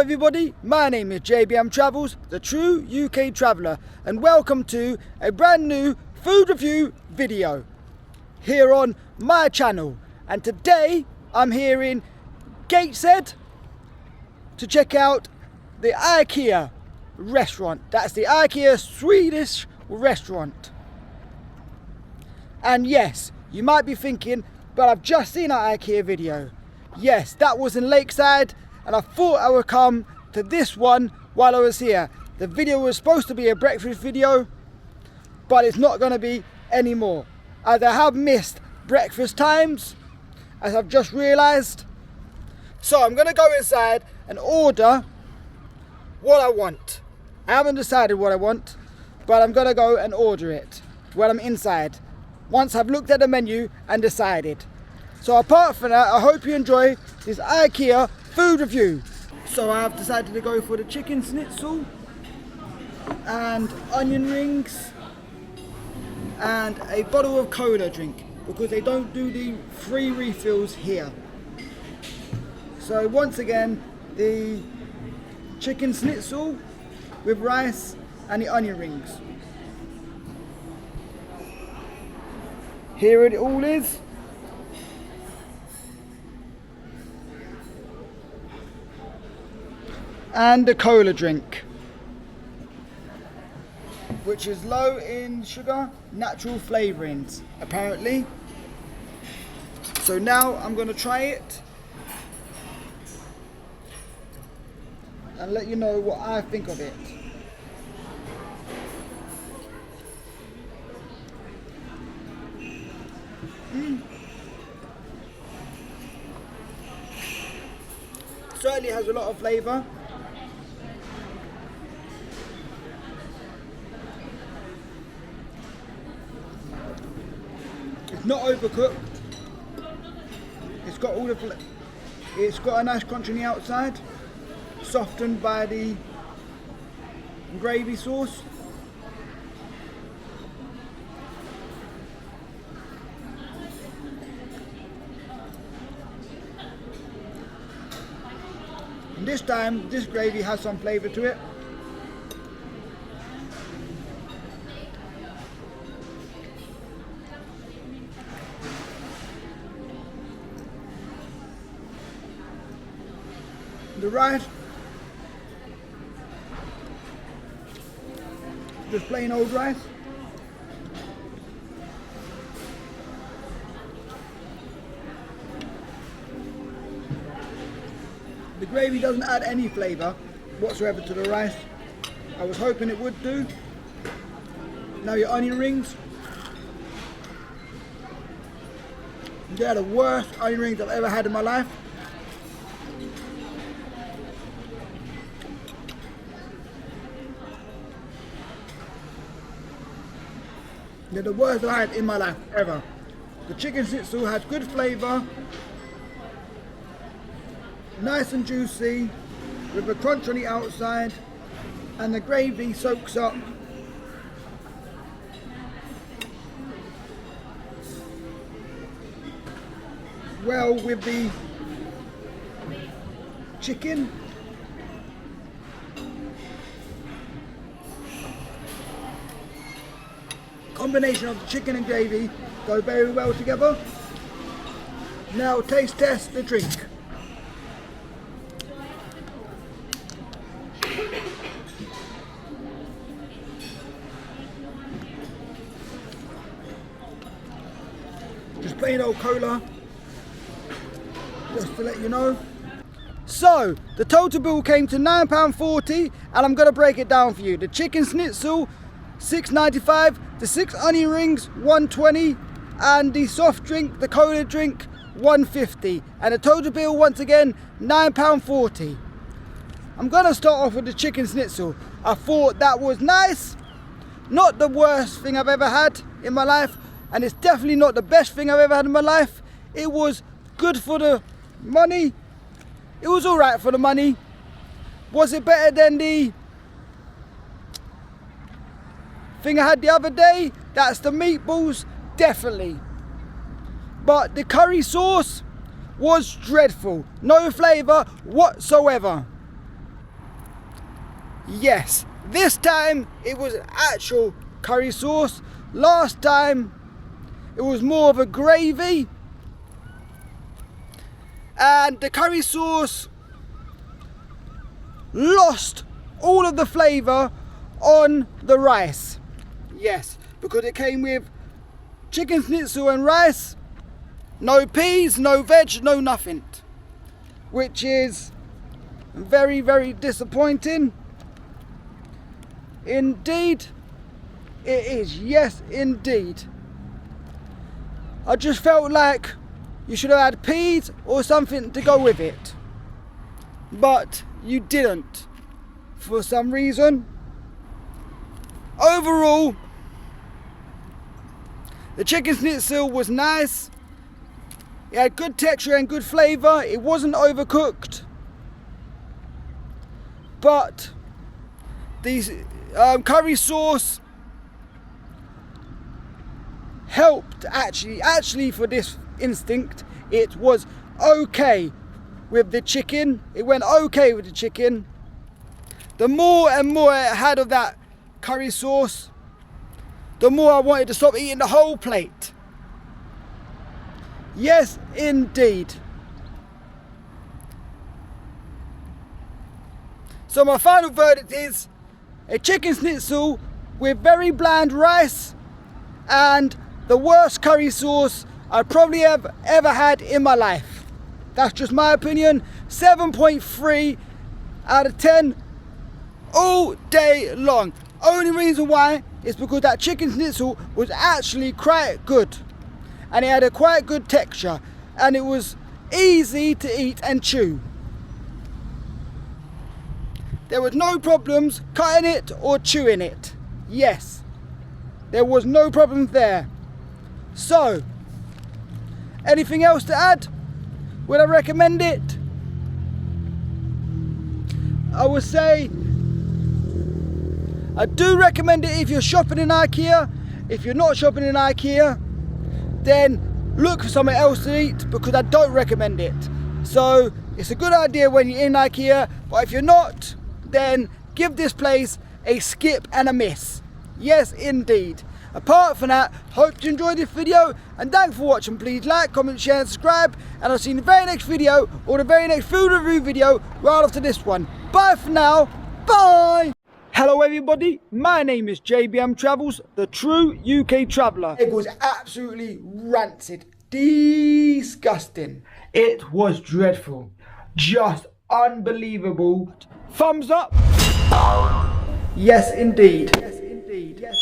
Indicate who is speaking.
Speaker 1: everybody, my name is JBM Travels, the true UK traveller, and welcome to a brand new food review video here on my channel. And today I'm here in Gateshead to check out the IKEA restaurant. That's the IKEA Swedish restaurant. And yes, you might be thinking, but I've just seen our IKEA video. Yes, that was in Lakeside, and I thought I would come to this one while I was here. The video was supposed to be a breakfast video, but it's not going to be anymore, as I have missed breakfast times, as I've just realised. So I'm going to go inside and order what I want. I haven't decided what I want, but I'm going to go and order it when I'm inside, once I've looked at the menu and decided. So apart from that, I hope you enjoy this IKEA food review. So I have decided to go for the chicken schnitzel and onion rings and a bottle of cola drink, because they don't do the free refills here. So once again, the chicken schnitzel with rice and the onion rings. Here it all is. And the cola drink, which is low in sugar, natural flavourings apparently. So now I'm going to try it and let you know what I think of it. Certainly has a lot of flavour. It's not overcooked. It's got all the. It's got a nice crunch on the outside, softened by the gravy sauce. And this time, this gravy has some flavour to it. The rice, just plain old rice. The gravy doesn't add any flavour whatsoever to the rice. I was hoping it would do. Now your onion rings. They're the worst onion rings I've ever had in my life. They're the worst I've had in my life, ever. The chicken schnitzel has good flavour, nice and juicy, with a crunch on the outside, and the gravy soaks up well with the chicken. Combination of the chicken and gravy go very well together. Now taste test the drink. Just plain old cola, just to let you know. So the total bill came to £9.40, and I'm going to break it down for you. The chicken schnitzel £6.95, the 6 onion rings £1.20, and the soft drink, the cola drink, £1.50, and the total bill once again £9.40. I'm going to start off with the chicken schnitzel. I thought that was nice, not the worst thing I've ever had in my life, and it's definitely not the best thing I've ever had in my life. It was good for the money. It was alright for the money. Was it better than the thing I had the other day? That's the meatballs, definitely. But the curry sauce was dreadful. No flavour whatsoever. Yes, this time it was an actual curry sauce. Last time it was more of a gravy. And the curry sauce lost all of the flavour on the rice. Yes, because it came with chicken schnitzel and rice, no peas, no veg, no nothing, which is very, very disappointing. Indeed, it is. Yes, indeed. I just felt like you should have had peas or something to go with it, but you didn't for some reason. Overall, the chicken schnitzel was nice. It had good texture and good flavour. It wasn't overcooked. But the curry sauce helped actually for this instinct. It was okay with the chicken. It went okay with the chicken. The more and more I had of that curry sauce, the more I wanted to stop eating the whole plate. Yes, indeed. So my final verdict is a chicken schnitzel with very bland rice and the worst curry sauce I probably have ever had in my life. That's just my opinion. 7.3 out of 10 all day long. Only reason why is because that chicken schnitzel was actually quite good, and it had a quite good texture, and it was easy to eat and chew. There was no problems cutting it or chewing it. Yes, there was no problem there. So, anything else to add? Would I recommend it? I would say I do recommend it if you're shopping in IKEA. If you're not shopping in IKEA, then look for somewhere else to eat, because I don't recommend it. So it's a good idea when you're in IKEA, but if you're not, then give this place a skip and a miss. Yes, indeed. Apart from that, hope you enjoyed this video, and thanks for watching. Please like, comment, share and subscribe, and I'll see you in the very next video, or the very next food review video right after this one. Bye for now. Bye. Hello everybody, my name is JBM Travels, the true UK traveller. It was absolutely rancid, disgusting. It was dreadful, just unbelievable. Thumbs up. Yes indeed. Yes indeed. Yes.